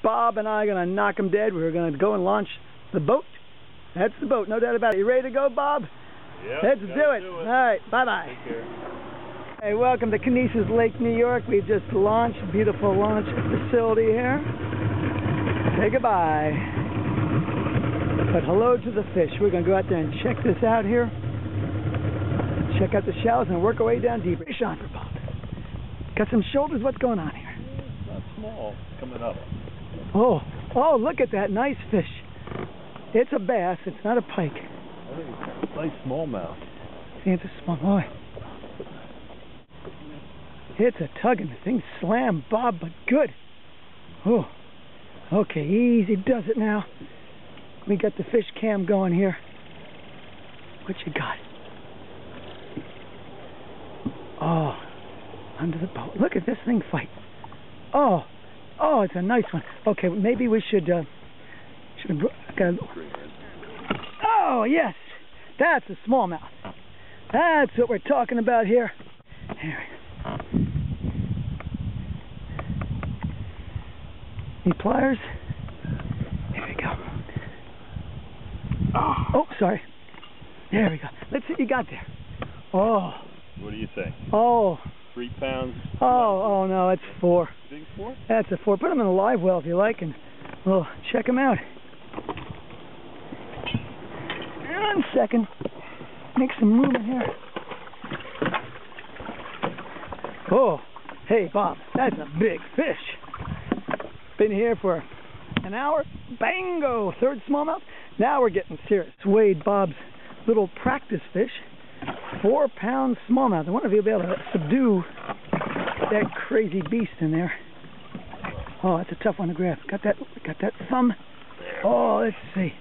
Bob and I are going to knock them dead. We're going to go and launch the boat. That's the boat, no doubt about it. You ready to go, Bob? Yep, let's do it. All right, bye-bye. Take care. Hey, welcome to Conesus Lake, New York. We've just launched a beautiful launch facility here. Say goodbye. But hello to the fish. We're going to go out there and check this out here. Check out the shallows and work our way down deeper. Fish on for Bob. Got some shoulders. What's going on here? It's not small. It's coming up. Oh, look at that nice fish. It's a bass. It's not a pike. I think it's a nice smallmouth. See, it's a small boy. It's a tugging. The thing slammed Bob, but good. Oh, okay, easy does it now. We got the fish cam going here. What you got? Oh, under the boat. Look at this thing fight. Oh, it's a nice one. Okay, maybe we should oh, yes. That's a smallmouth. That's what we're talking about here. Here. Any pliers? Here we go. Oh, sorry. There we go. Let's see what you got there. Oh. What do you think? Oh. 3 pounds? Oh, no, it's 4. Big 4? That's a 4. Put them in a live well if you like, and we'll check them out. 1 second. Make some movement here. Oh, hey, Bob, that's a big fish. Been here for an hour. Bango! 3rd smallmouth. Now we're getting serious. Wade Bob's little practice fish. 4-pound smallmouth. I wonder if he'll be able to subdue that crazy beast in there. Oh, that's a tough one to grab. Got that thumb. Oh, let's see.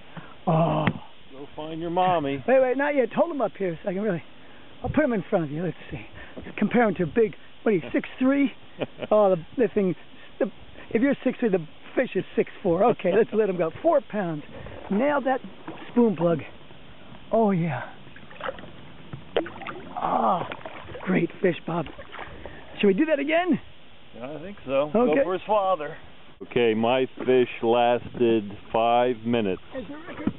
Oh. Go find your mommy. Wait, not yet. Hold him up here so I can really. I'll put him in front of you. Let's see. Compare him to a big. What are you, 6'3"? Oh, the thing. If you're 6'3", the fish is 6'4". Okay, let's let him go. 4 pounds. Nailed that spoon plug. Oh yeah. Ah, great fish, Bob. Should we do that again? I think so. Okay. Go for his father. Okay, my fish lasted 5 minutes. There's a record.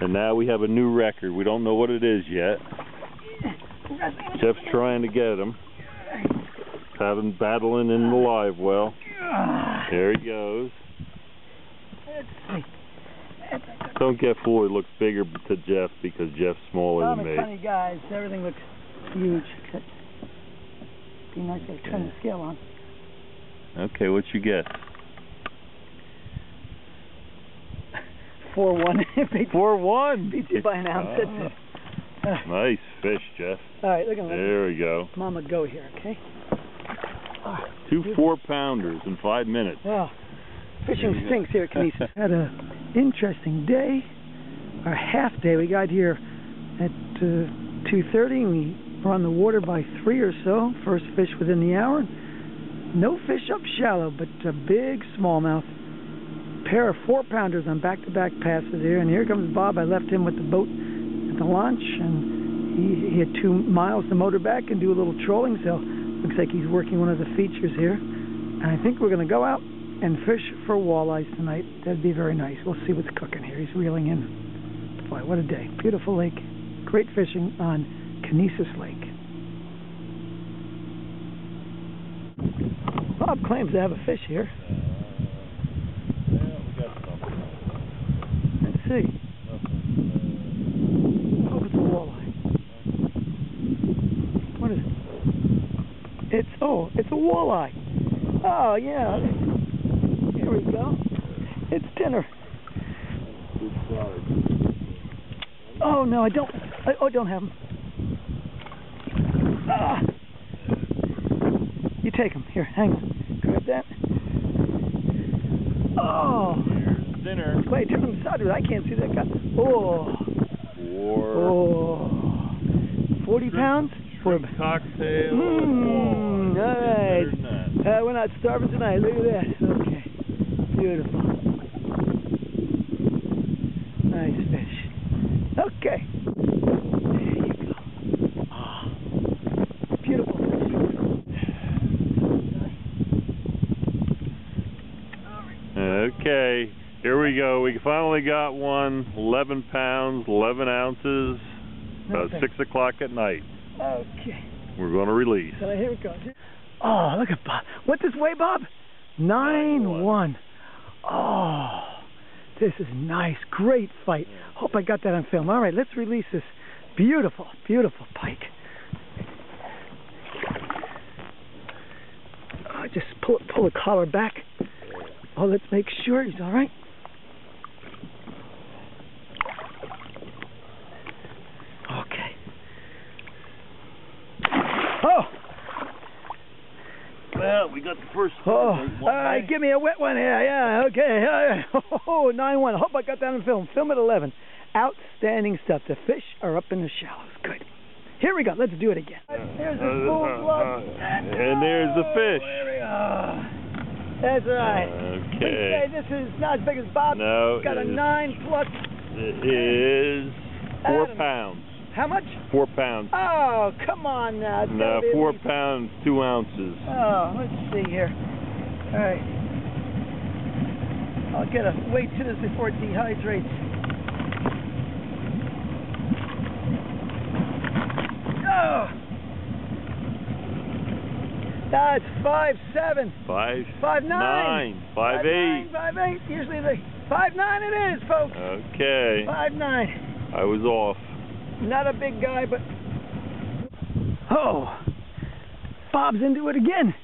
And now we have a new record. We don't know what it is yet. Jeff's trying to get him. Having battling in the live well. There he goes. Let's see. Don't get fooled. It looks bigger to Jeff because Jeff's smaller I'm than a me. funny guy, so everything looks huge. Except be nice to turn the scale on. Okay, what you get? 4-1. 4-1. Beats you by an ounce. That's it. Nice fish, Jeff. All right, look at him. There we go. Mama go here, okay? 2 4-pounders in 5 minutes. Well, fishing stinks here at Conesus. Had an interesting day, or half day. We got here at 2:30, and we were on the water by 3 or so. First fish within the hour. No fish up shallow, but a big smallmouth. Pair of 4-pounders on back-to-back passes here. And here comes Bob. I left him with the boat at the launch, and he had 2 miles to motor back and do a little trolling, so looks like he's working one of the features here. And I think we're going to go out and fish for walleyes tonight. That'd be very nice. We'll see what's cooking here. He's reeling in. Boy, what a day. Beautiful lake. Great fishing on Conesus Lake. Bob claims to have a fish here. Yeah, we got something. Let's see. Oh, it's a walleye. What is it? It's a walleye. Oh, yeah. Here we go. It's dinner. Oh, no, I don't have them. Ah. You take them. Here, hang on. Grab that. Oh. Here's dinner. Wait, turn them sideways. I can't see that guy. Oh. 4. Oh. 40 pounds? Cocktail. All right. We're not starving tonight. Look at that. Okay. Beautiful. Nice fish. Okay. There you go. Oh. Beautiful fish. All right. Okay, here we go. We finally got one. 11 pounds, 11 ounces. About 6 o'clock at night. Okay. We're going to release. So here it goes. Oh, look at Bob. What's this weigh, Bob? 9-1. Oh, this is nice. Great fight. Hope I got that on film. All right, let's release this beautiful, beautiful pike. Just pull the collar back. Oh, let's make sure he's all right. Okay. Oh. Well, we got the first one. Oh, give me a wet one here. Yeah, okay. Oh, 9-1. I hope I got that on film. Film at 11. Outstanding stuff. The fish are up in the shallows. Good. Here we go. Let's do it again. There's the full blood. And there's the fish. There we go. That's right. Okay. We say this is not as big as Bob. No. It's got a 9 plus. It is 4 pounds. How much? 4 pounds. Oh, come on now. No, 4 pounds, 2 ounces. Oh, let's see here. All right. I'll get a weight to this before it dehydrates. Oh. That's 5'7". 5'9". 5'8". 5'8". Usually they 5'9" it is, folks. Okay. 5'9". I was off. Not a big guy, but oh, Bob's into it again.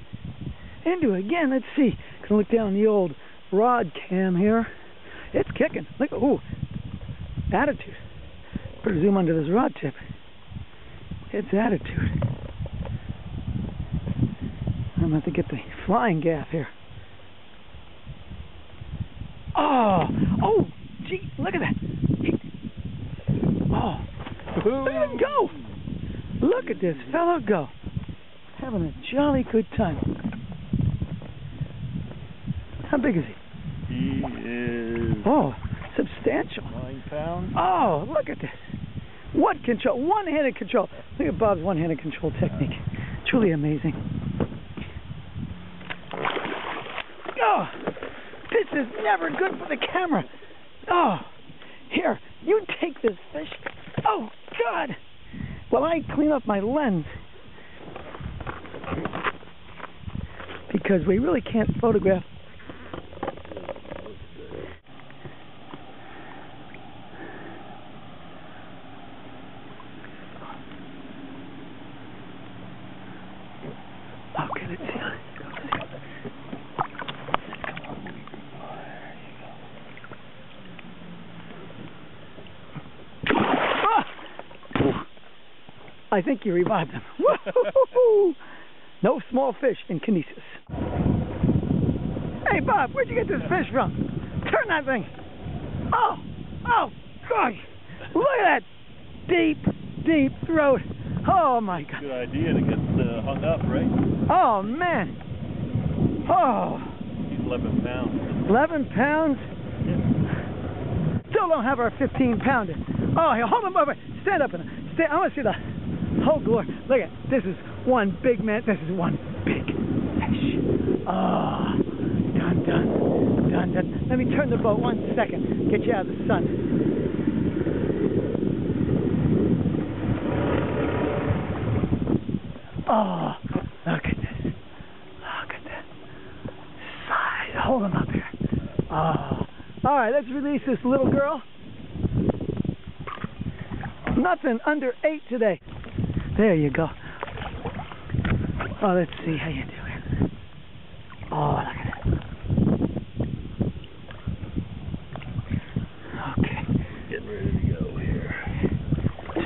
Let's see. Can look down the old rod cam here. It's kicking. Look, ooh, attitude. Better zoom onto this rod tip. It's attitude. I'm going to have to get the flying gaff here. Oh, gee, look at that. Oh, look at him go. Look at this fellow go. Having a jolly good time. How big is he? He is... Oh, substantial. 9 pounds. Oh, look at this. What control? One-handed control. Look at Bob's one-handed control technique. Truly amazing. Oh, this is never good for the camera. Oh, here, you take this fish. Oh, God. Well, I clean up my lens. Because we really can't photograph. Okay, let's see. I think you revived him. Woo-hoo-hoo-hoo. No small fish in Kinesis. Hey, Bob, where'd you get this fish from? Turn that thing. Oh, gosh. Look at that deep, deep throat. Oh, my God. Good idea to get hung up, right? Oh, man. Oh. He's 11 pounds. 11 pounds? Still don't have our 15-pounder. Oh, here, hold him over. Stand up. I want to see the whole glory. Look at this. Is one big man. This is one big fish. Oh, dun, dun, dun, dun. Let me turn the boat 1 second. Get you out of the sun. Oh, look at this. Look at that. Size. Hold him up here. Oh. All right, let's release this little girl. Nothing under 8 today. There you go. Oh, let's see how you do it. Oh, look at it. Okay. Getting ready to go here.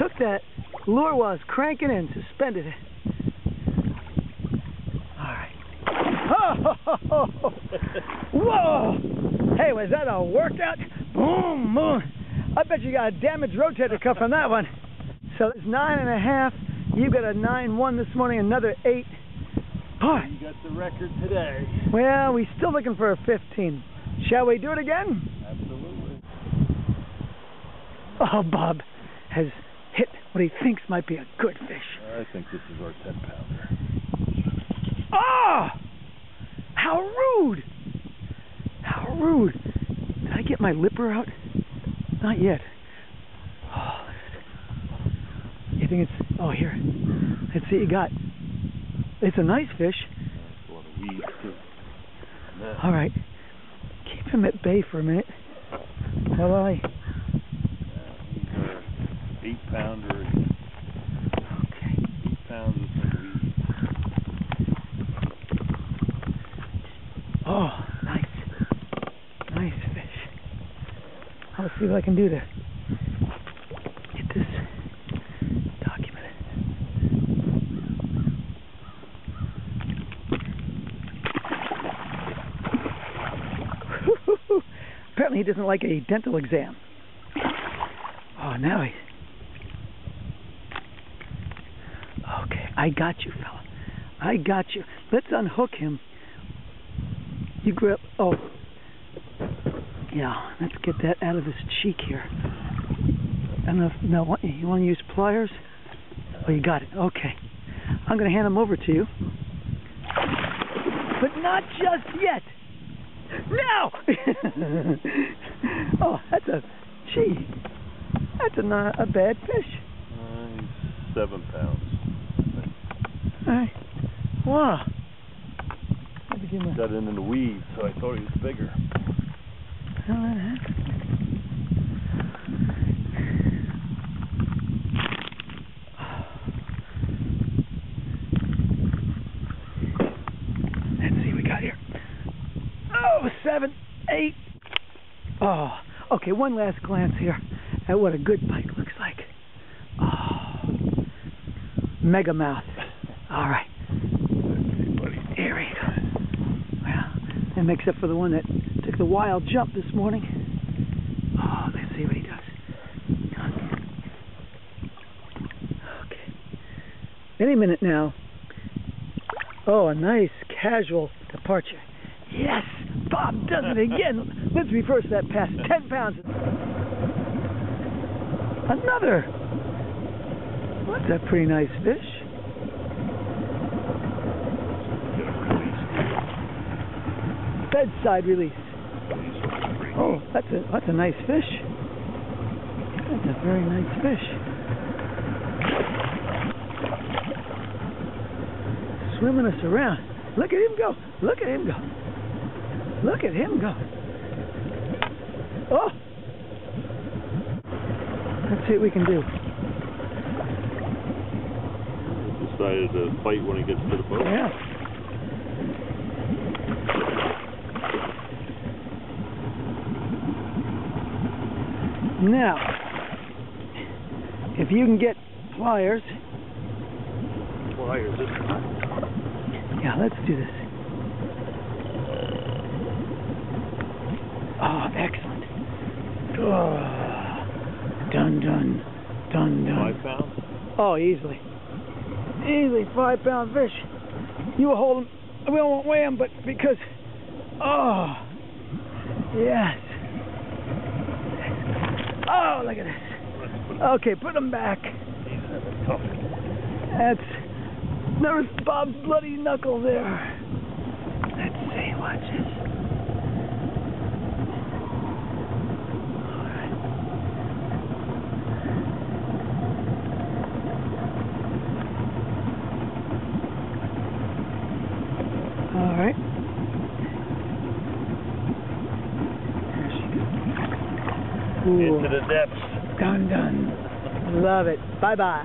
Took that lure while I was cranking in, suspended it. All right. Oh, whoa! Hey, was that a workout? Boom, boom. I bet you got a damaged rotator cuff on that one. So it's 9.5. You got a 9-1 this morning, another 8. Boy. You got the record today. Well, we're still looking for a 15. Shall we do it again? Absolutely. Oh, Bob has hit what he thinks might be a good fish. I think this is our 10-pounder. Oh! How rude! How rude. Did I get my lipper out? Not yet. Oh, you think it's... Oh, here. Let's see what you got. It's a nice fish. A lot of weeds, too. All right. Keep him at bay for a minute. While I... These are 8-pounder. Okay. 8 pounds of some weeds. Oh, nice. Nice fish. I'll see what I can do to get this documented. Apparently he doesn't like a dental exam. Oh, now he... Okay, I got you, fella. I got you. Let's unhook him. You grab... Oh. Yeah, let's get that out of his cheek here. I don't know if... No, you want to use pliers? Oh, you got it. Okay. I'm going to hand him over to you. But not just yet. No! Oh, that's a... Gee. That's not a bad fish. He's 7 pounds. All right. Wow. Got in the weeds, so I thought he was bigger. Let's see what we got here. Oh, 7, 8. Oh, okay, one last glance here at what a good pike looks like. Oh, mega mouth. All right. Here we go. Well, that makes up for the one that took the wild jump this morning. Oh, let's see what he does. Okay. Any minute now. Oh, a nice casual departure. Yes! Bob does it again. Let's reverse that pass. 10 pounds. Another. That's a pretty nice fish. Bedside release. Oh, that's a nice fish. That's a very nice fish. Swimming us around. Look at him go. Look at him go. Look at him go. Oh! Let's see what we can do. Decided to fight when he gets to the boat. Yeah. Now, if you can get pliers. Pliers this time. Yeah, let's do this. Oh, excellent. Oh, done, done, done, done. 5 pounds? Oh, easily. Easily 5-pound fish. You will hold him. We won't weigh him, but because... Oh, yes. Oh, look at this. Okay, put him back. He's tough. That's Nurse Bob's bloody knuckle there. Let's see, watch this. All right. There she goes. Ooh. Into the depths. Done, done. Love it. Bye-bye.